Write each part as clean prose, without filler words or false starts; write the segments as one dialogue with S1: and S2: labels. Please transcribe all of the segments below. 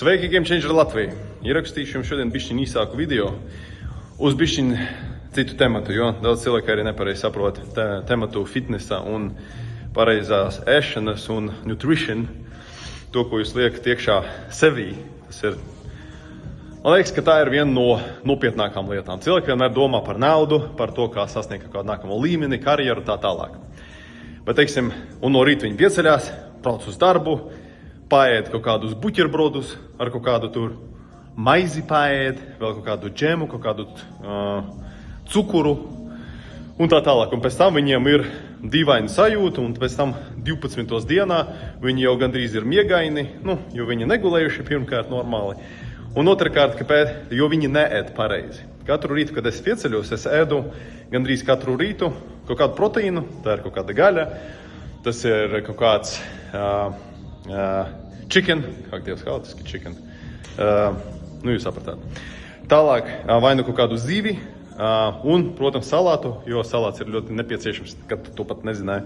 S1: Sveiki, Game Changer Latvija! Ierakstīšu jums šodien bišķiņ īsāku video uz bišķiņ citu tematu, jo daudz cilvēki arī nepareizi saprot tematu fitnesa un pareizās ēšanas un nutrition, to, ko jūs liekat iekšā sevī. Man liekas, ka tā ir viena no nopietnākām lietām. Cilvēki vienmēr domā par naudu, par to, kā sasniegt kādu nākamo līmeni, karjeru, tā tālāk. Bet, teiksim, un no rīta viņi pieceļās, brauc uz darbu, paēd kaut kādus buķerbrodus, ar kaut kādu tur maizi paēd, vēl kaut kādu džemu, kaut kādu cukuru un tā tālāk. Un pēc tam viņiem ir dīvaina sajūta, un pēc tam 12. dienā viņi jau gandrīz ir miegaini, jo viņi negulējuši pirmkārt normāli. Un otrkārt, kāpēc? Jo viņi neēd pareizi. Katru rītu, kad es pieceļos, es ēdu gandrīz katru rītu kaut kādu proteīnu, tā ir kaut kāda gaļa, tas ir kaut kāds chicken, kā Dievs hautiski chicken, jūs sapratāt. Tālāk vai nu kaut kādu zivi un, protams, salātu, jo salāts ir ļoti nepieciešams, kad to pat nezināju,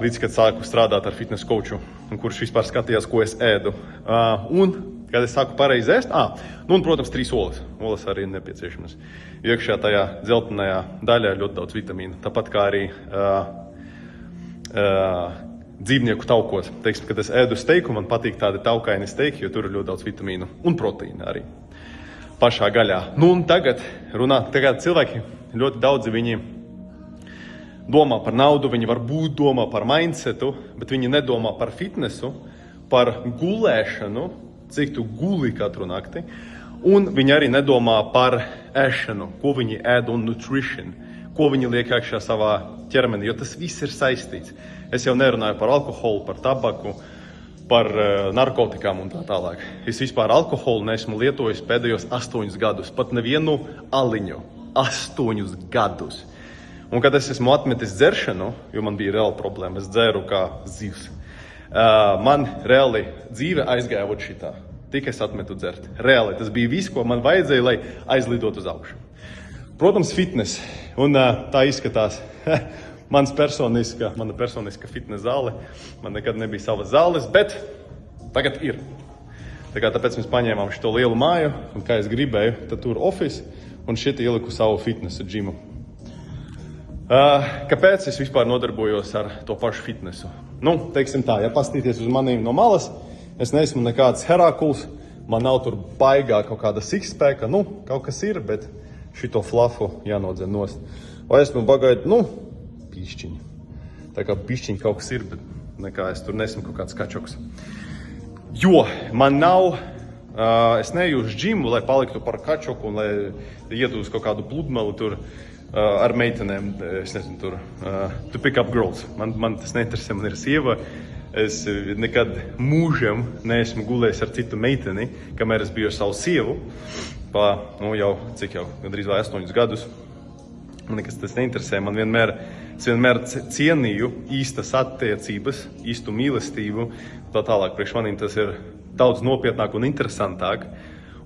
S1: līdz kad sāku strādāt ar fitness coachu, kurš vispār skatījās, ko es ēdu. Un, kad es sāku pareizi ēst, un, protams, 3 olas. Olas arī ir nepieciešamas. Iekšā tajā dzeltenajā daļā ir ļoti daudz vitamīnu. Tāpat kā arī dzīvnieku taukos. Teiksim, kad es ēdu steiku, man patīk tādi taukaini steiki, jo tur ir ļoti daudz vitamīnu un proteīna arī pašā gaļā. Un tagad cilvēki ļoti daudzi viņi domā par naudu, viņi varbūt domā par mindsetu, bet viņi nedomā par fitnesu, par gulēšanu, cik tu guli katru nakti, un viņi arī nedomā par ēšanu, ko viņi ēd un nutrition, ko viņi liek iekšā savā ķermenī, jo tas viss ir saistīts. Es jau nerunāju par alkoholu, par tabaku, par narkotikām un tā tālāk. Es vispār alkoholu neesmu lietojis pēdējos 8 gadus, pat nevienu aliņu. 8 gadus. Un kad es esmu atmetis dzeršanu, jo man bija reāla problēma, es dzēru kā zivs. Man reāli dzīve aizgāja vot šitā. Tik es atmetu dzert. Reāli tas bija viss, ko man vajadzēja, lai aizlidot uz augšu. Protams, fitness. Un tā izskatās mana personiska fitness zāle. Man nekad nebija savas zāles, bet tagad ir. Tāpēc mēs paņēmām šo lielu māju, un kā es gribēju, tad tur office, un šeit ieliku savu fitnesa džimu. Kāpēc es vispār nodarbojos ar to pašu fitnesu? Teiksim tā, ja pastīties uz maniem no malas, es neesmu nekāds Herakuls, man nav tur baigā kaut kāda sixpacka, kaut kas ir, bet šito flafu jānodzen nost. Vai esmu bagaidu, pišķiņi. Tā kā pišķiņi kaut kas ir, bet nekā es tur nesmu kaut kāds kačoks. Jo man nav, es neju uz džimu, lai paliktu par kačoku un lai ietu uz kaut kādu pludmeli tur ar meitenēm, es nezinu tur, to pick up girls. Man tas neinteresē, man ir sieva. Es nekad mūžam neesmu gulējis ar citu meiteni, kamēr es biju ar savu sievu. Gandrīz vai 8 gadus. Man nekas tas neinteresē, es vienmēr cienīju īstas attiecības, īstu mīlestību, tā tālāk. Priekš manīm tas ir daudz nopietnāk un interesantāk,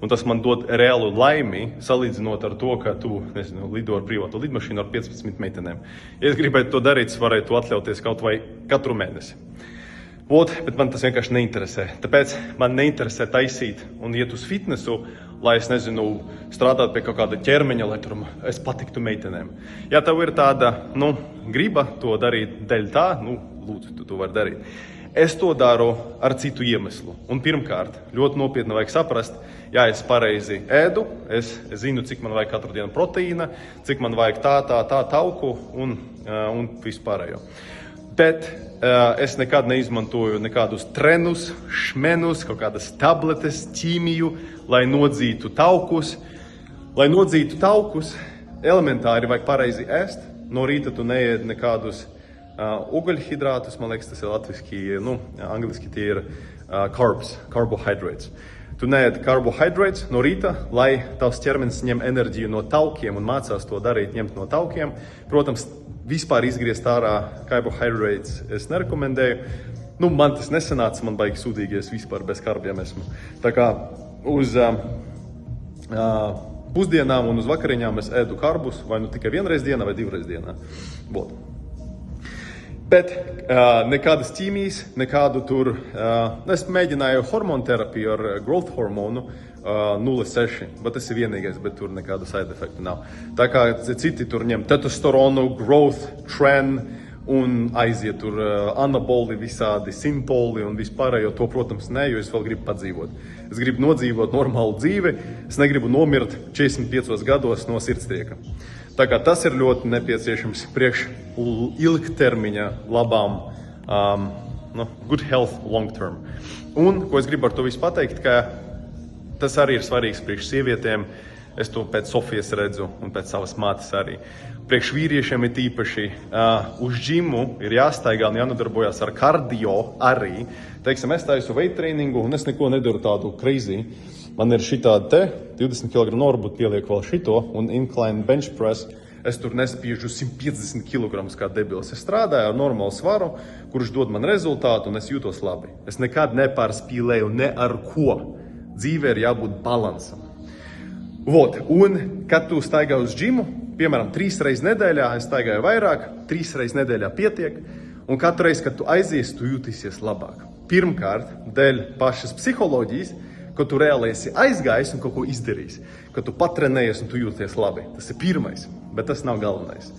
S1: un tas man dod reālu laimi, salīdzinot ar to, ka tu, lido ar privātu lidmašīnu ar 15 meitenēm. Ja es gribētu to darīt, es varētu atļauties kaut vai katru mēnesi. Bet man tas vienkārši neinteresē. Tāpēc man neinteresē taisīt un iet uz fitnesu, lai es strādāt pie kaut kāda ķermeņa, lai tur es patiktu meitenēm. Ja tev ir tāda, griba to darīt dēļ tā, lūdzu, tu to vari darīt. Es to daru ar citu iemeslu. Un pirmkārt, ļoti nopietni vajag saprast, ja es pareizi ēdu, es zinu, cik man vajag katru dienu proteīna, cik man vajag tā tauku un vispārējo. Bet es nekad neizmantoju nekādus trenus, šmenus, kaut kādas tabletes, ķīmiju, lai nodzītu taukus. Lai nodzītu taukus, elementāri vajag pareizi ēst. No rīta tu neēd nekādus ogaļhidrātus, man liekas, tas ir latviski, angliski tie ir carbohydrates. Tu neēd carbohydrates no rīta, lai tavs ķermenis ņem enerģiju no taukiem un mācās to darīt, ņemt no taukiem. Protams, vispār izgriezt ārā carbohydrates es nerekomendēju. Man tas nesanāca, man baigi sūdīgi, es vispār bez karbiem esmu. Tā kā uz pusdienām un uz vakariņām es ēdu karbus, vai tikai vienreiz dienā vai 2 reizes dienā. Bet nekādas ķīmijas, nekādu tur, es mēģināju hormonu terapiju ar growth hormonu 0,6, bet tas ir vienīgais, bet tur nekādu side efektu nav. Tā kā citi tur ņem testosteronu, growth, tren un aiziet tur anaboli visādi, simpoli un vispārējo, to, protams, ne, jo es vēl gribu padzīvot. Es gribu nodzīvot normālu dzīvi, es negribu nomirt 45 gados no sirdstrieka. Tā kā tas ir ļoti nepieciešams priekš ilgtermiņa labām, good health long term. Un, ko es gribu ar to visu pateikt, ka tas arī ir svarīgs priekš sievietēm, es to pēc Sofijas redzu un pēc savas mātes arī. Priekš vīriešiem ir tīpaši uz džimu ir jāstaigā un jānodarbojas ar kardio arī. Teiksim, es taisu weight trainingu un es neko nedaru tādu crazy. Man ir šitādi te, 20 kg norbut pieliek vēl šito un incline bench press. Es tur nespiežu 150 kg kā debils. Es strādāju ar normālu svaru, kurš dod man rezultātu un es jūtos labi. Es nekad nepārspīlēju ne ar ko. Dzīvē ir jābūt balansam. Vot, un kad tu staigā uz džimu, piemēram, 3 reizes nedēļā, es staigāju vairāk, 3 reizes nedēļā pietiek, un katru reizi, kad tu aizies, tu jūtīsies labāk. Pirmkārt, dēļ pašas psiholoģijas, ka tu reāli esi aizgājis un kaut ko izdarījis, ka tu patrenējies un tu jūties labi. Tas ir pirmais, bet tas nav galvenais.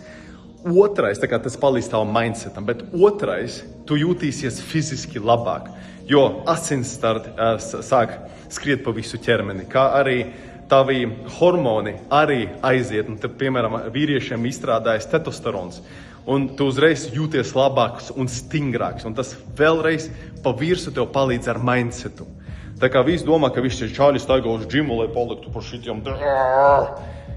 S1: Otrais, tā kā tas palīdz tavam mindsetam, bet otrais, tu jūtīsies fiziski labāk, jo asins sāk skriet pa visu ķermeni, kā arī tavi hormoni arī aiziet, un te, piemēram, vīriešiem izstrādājas testosterons, un tu uzreiz jūties labāks un stingrāks, un tas vēlreiz pa virsu tev palīdz ar mindsetu. Tā kā visi domā, ka visi čāļi staigā uz džimu, lai paliktu par šitiem.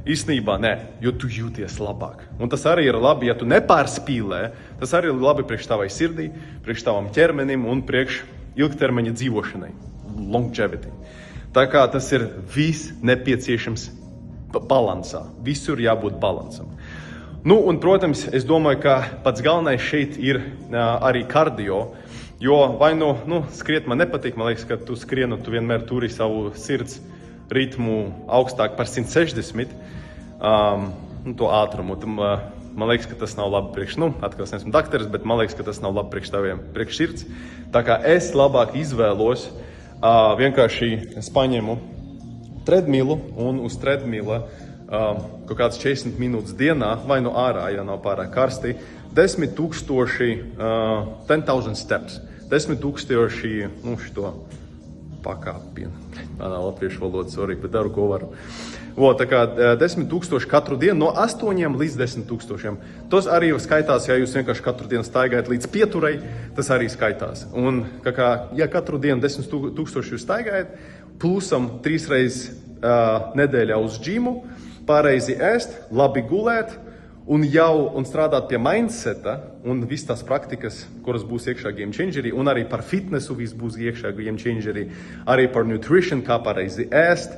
S1: Īstenībā nē, jo tu jūties labāk. Un tas arī ir labi, ja tu nepārspīlē, tas arī ir labi priekš tavai sirdī, priekš tavam ķermenim un priekš ilgtermiņa dzīvošanai, longevity. Tā kā tas ir viss nepieciešams balansā, visur jābūt balansam. Nu, un, protams, es domāju, ka pats galvenais šeit ir arī kardio, jo vai skriet man nepatīk, man liekas, ka tu skrienu, tu vienmēr turi savu sirds ritmu augstāk par 160, to ātrumu. Man liekas, ka tas nav labi priekš, atkal es neesmu dakteris, bet man liekas, ka tas nav labi priekš taviem, priekš sirds. Tā kā es labāk izvēlos, vienkārši es paņemu treadmillu un uz treadmilla kaut kāds 40 minūtes dienā, vai no ārā, ja nav pārāk karsti, 10,000 steps. 10,000 šito pakāpienu. Manā latviešu valoda, sorry, bet daru, ko varu. Tā kā 10,000 katru dienu, no 8 līdz 10,000. Tas arī skaitās, ja jūs vienkārši katru dienu staigājat līdz pieturei, tas arī skaitās. Un, ja katru dienu 10,000 jūs staigājat, plusam 3 reizes nedēļā uz džimu, pareizi ēst, labi gulēt, un strādāt pie mindseta un visas tās praktikas, kuras būs iekšā Game Changerī, un arī par fitnesu viss būs iekšā Game Changerī, arī par nutrition, kā pareizi ēst,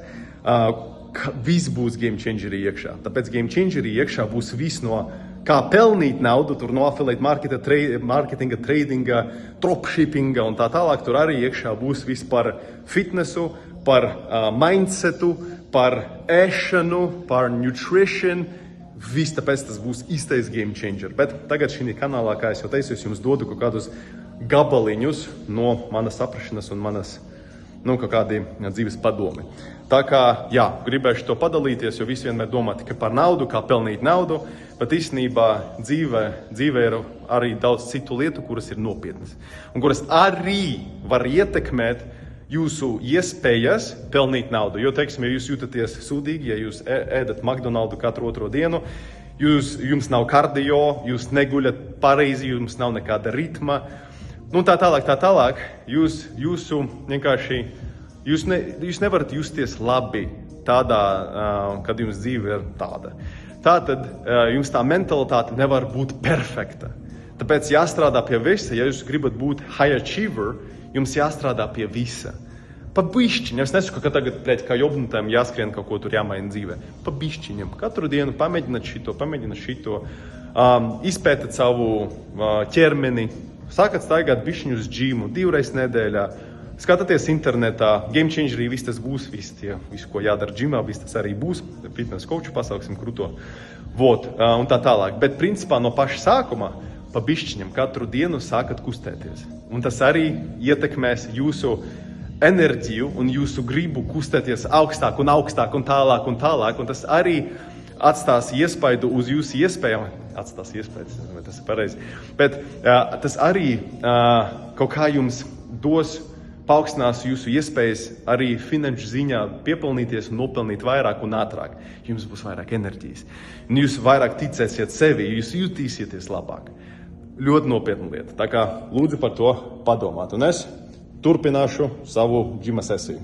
S1: viss būs Game Changerī iekšā. Tāpēc Game Changerī iekšā būs viss no kā pelnīt naudu, tur no affiliate marketinga, tradinga, dropshippinga un tā tālāk, tur arī iekšā būs viss par fitnesu, par mindsetu, par ēšanu, par nutrition, viss, tāpēc tas būs īstais Game Changer. Bet tagad šī kanālā, kā es jau teicu, es jums dodu kaut kādus gabaliņus no manas saprašanas un manas, kaut kādi dzīves padomi. Tā kā, gribēšu to padalīties, jo visi vienmēr domā tikai par naudu, kā pelnīt naudu, bet īstenībā dzīvē ir arī daudz citu lietu, kuras ir nopietnas. Un kuras arī var ietekmēt jūsu iespējas pelnīt naudu. Jo, teiksim, ja jūs jūtaties sūdīgi, ja jūs ēdat McDonaldu katru otro dienu, jums nav kardio, jūs neguļat pareizi, jums nav nekāda ritma, tā tālāk, jūs nevarat justies labi tādā, kad jums dzīve ir tāda. Tātad jums tā mentalitāte nevar būt perfekta. Tāpēc jāstrādā pie visa, ja jūs gribat būt high achiever, jums jāstrādā pie visa. Pa bišķiņam, es nesaku, ka tagad, kā jobnutēm jāskrien kaut ko tur jāmaina dzīvē. Pa bišķiņam, katru dienu pamēģināt šito, izpētat savu ķermeni, sākat staigāt bišķiņu uz džimu 2 reizes nedēļā, skatāties internetā, Game Changerī viss tas būs, visu, ko jādara džimā, viss tas arī būs, fitness coachu pasauksim kruto, un tā tālāk. Bet principā no paša sākuma pa bišķiņam katru dienu sākat kustēties. Un tas arī ietekmēs jūsu enerģiju un jūsu gribu kustēties augstāk un augstāk un tālāk un tālāk. Un tas arī atstās iespaidu uz jūsu iespējām. Atstās iespējas, vai tas ir pareizi. Bet tas arī kaut kā jums dos, paaugstinās jūsu iespējas arī finanšu ziņā piepelnīties un nopelnīt vairāk un ātrāk. Jums būs vairāk enerģijas. Un jūs vairāk ticēsiet sevi, jūs jutīsieties labāk. Ļoti nopietna lieta. Tā kā lūdzu par to padomāt. Un es turpināšu savu džima sesiju.